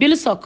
Bilsok,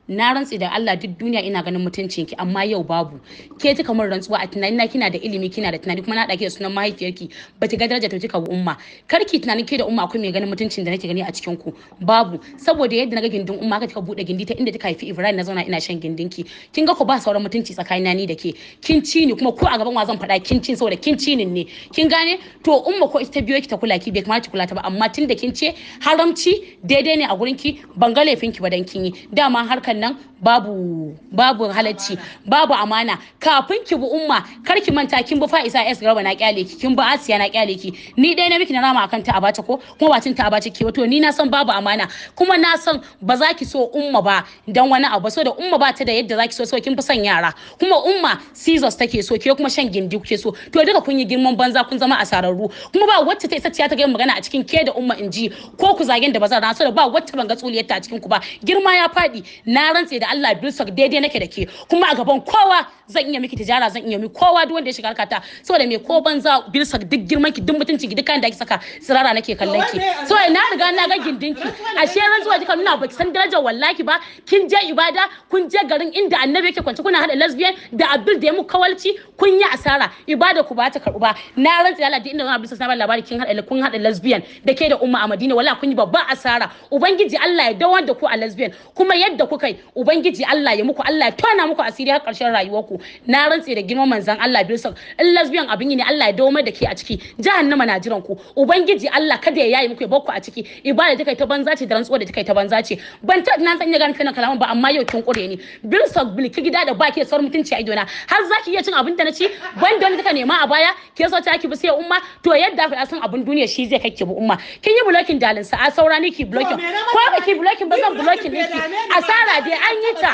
na rantsi da Allah duk duniya ina ganin mutuncinki amma yau babu. Ke kika mun rantsuwa a tunanina kina da ilimi kina da tunani kuma na dake da sunan mahaifiyarki baki ga daraja to kika bu umma. Karki tunanin ke da umma akwai mai ganin mutuncin da nake gani a cikin ku. Babu, saboda yadda naga gindin umma ka kika bude gindi ta inda kika haifi Ibrahim na zauna ina shan gindinki. Kin ga ku ba sauran mutunci tsakanina ni da ke. Kin ci ni kuma ko a gaban wa zan faɗa kin cin saboda kin ci ne. Kin gane? To umma ko ita biyo ki ta kula ki bai kamata ki kula ta ba amma tunda kin ce haramci daidai ne a gurin ki ban ga laifin ki ba dan kin yi. Dama harkan nan babu halacci babu amana kafin ki bu umma kar ki manta kin bu Fa'isa S Garba na kyale ki kin bu Asiya na kyale ki ni dai na miki na rama akan ta abace ko kuma ba cin ta abace ki wato ni na san babu amana kuma na san ba za ki so umma ba dan wani abu so da umma ba ta da yadda za ki so kin fi son yara kuma umma scissors take so ke kuma shan gindi kuke so to duka kun yi girman banza kun zama asararru kuma ba wacce ta isa ta ga magana a cikin ke da umma inji ko ku zagen da bazan raso da ba wacce ban ga tsuliyar ta a cikin ku ba girma ya fadi na rantse da Allah Bilsok daidai nake da ke kuma a gaban kowa zan iya miki tijara zan iya miki kowa duk wanda ya shiga harkata saboda me ko banza Bilsok duk girman ki duk mutunci ki duk kan da ki saka sirara nake kallon ki so na riga na ga gindinki ashe ran zuwa kika nuna baki san darajar wallahi ba kin je ibada kun je garin inda annabi yake kwance kuna hada lesbian da Abdul da ya muku kawalci kun yi asara ibada ku ba ta karbu ba na rantsi Allah da inda zan Bilsok na ba labari kun hada lesbian da ke da umma a Madina wallahi kun yi babba asara ubangiji Allah ya dawo da ku a lesbian kuma yadda kuka yi ubangiji Allah ya muku Allah ya tona muku asiri har karshen rayuwarku na rantse da girman manzon Allah Bilsok in lesbian abin yi ne Allah ya dawo da ke a ciki jahannama na jiran ku ubangiji Allah kada ya yayi muku ya bakku a ciki ibada take ta banza ce da rantsuwa da take ta banza ce ban ta nan san ya gani kana kalaman ba amma yau kin kure ni Bilsok bilki gida da baki da sauran mutunci a idona har zaki iya cin abin da na ci ban da kika nema a baya ke so ta ki bi sai umma to yadda fa san abin duniya shi zai kake bu umma kin yi blocking dalin sa a saura ni ki blocking ko ba ki blocking ba zan blocking ɗinki asara dai an yi ta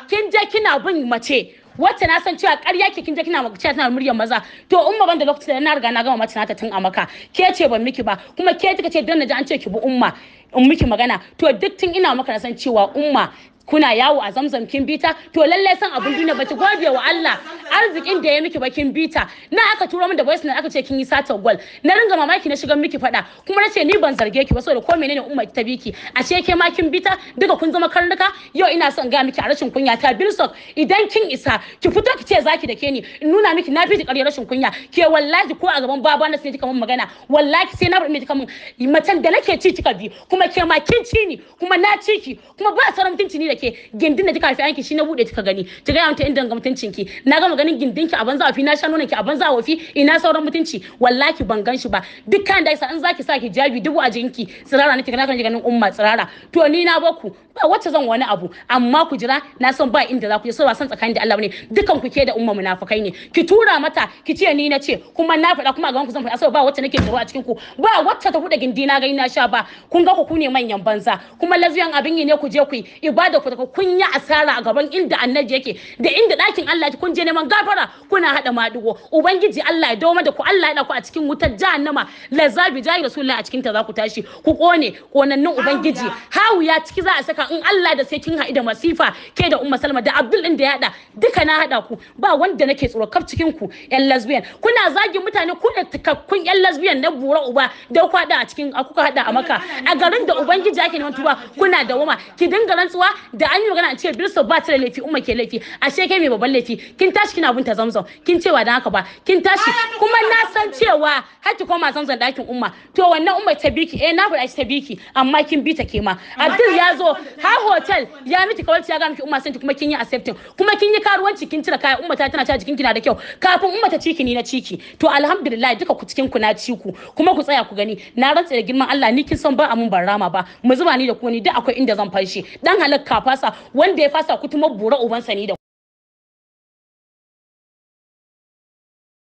kin je kina bin mace wacce na san cewa ƙarya ke kin je kina cewa tana muryar maza to umma banda lokacin da na riga na gama mace nata tun a maka ke ce ban miki ba kuma ke kika ce dan naji an ce ki bi umma in miki magana to duk tun ina maka na san cewa umma kuna yawo a Zamzam kin bita to lalle san abun duniya bace gode wa Allah arzikin da ya miki bakin bita na aka turo min da voice na aka ce kin yi sata gol na ringa mamaki na shigan miki fada kuma nace ni ban zarge ki ba saboda ko menene umma ta biki ashe ke ma kin bita duka kun zama karnuka yau ina son ga miki a rashin kunya ta Bilsok idan kin isa ki fito ki ce zaki da ke ni in nuna miki na biji ƙarya rashin kunya ke wallahi ko a gaban baba na sai kika mun magana wallahi sai na bar miki kamun macen da nake ci kika bi kuma ke ma kin ci ni kuma na ci ki kuma ba sauran mutunci ni da ke gindin da kika haifi yanki shi na bude kika gani ki ga yanta inda ga mutuncin ki na ga maganin gindin ki a banza wafi na sha nonon ki a banza wafi ina sauran mutunci wallahi ban gan shi ba dukkan da in zaki sa hijabi dubu a jinki tsirara nake kana ganin umma tsirara to ni na baku ba wacce zan wani abu amma ku jira na san ba inda za ku je so ba san tsakanin da Allah bane dukan ku ke da umma munafikai ne ki tura mata ki ce ni na ce kuma na faɗa kuma a gaban ku zan faɗa saboda ba wacce nake tsoro a cikin ku ba wacce ta bude gindi na gani na sha ba kun ga ku ne manyan banza kuma lesbian abin yi ne ku je ku yi ibada ku kun yi asara a gaban inda annabi yake da inda ɗakin Allah kun je neman gafara kuna hada madugo ubangiji Allah ya dawo da ku Allah ya da ku a cikin wutar jahannama lazabi jahi rasulullahi a cikin ta za ku tashi ku kone konannun ubangiji hawiya ciki za a saka in Allah da sai kin haɗu da masifa ke da umma Salma da Abdul din da ya hada duka na hada ku ba wanda nake tsoro kaf cikin ku yan lesbian kuna zagin mutane ku da takakkun yan lesbian na bura uba da ku hada a cikin kuka hada a maka a garin da ubangiji yake neman tuba kuna da wama ki dinga rantsuwa da an yi magana ce Bilsok ba ta da laifi umma ke laifi ashe kai mai babban laifi kin tashi kina binta Zamzam kin cewa dan haka ba kin tashi kuma na san cewa har ki koma Zamzam dakin umma to wannan umma ta biki na faɗa shi ta biki amma kin bi ta ke ma Abdul ya zo ha hotel ya miki kawalci ya ga miki umma santi kuma kin yi accepting kuma kin yi karuwanci kin cire kaya umma ta tana cewa jikin kina da kyau kafin umma ta ciki ni na ciki to alhamdulillah duka ku cikin ku na ciku kuma ku tsaya ku gani na rantsa da girman Allah ni kin san ba amun ban rama ba mu zuba ni da ku ni duk akwai inda zan fashi dan halakka fasa wanda ya fasa kutumar bura ubansa ni da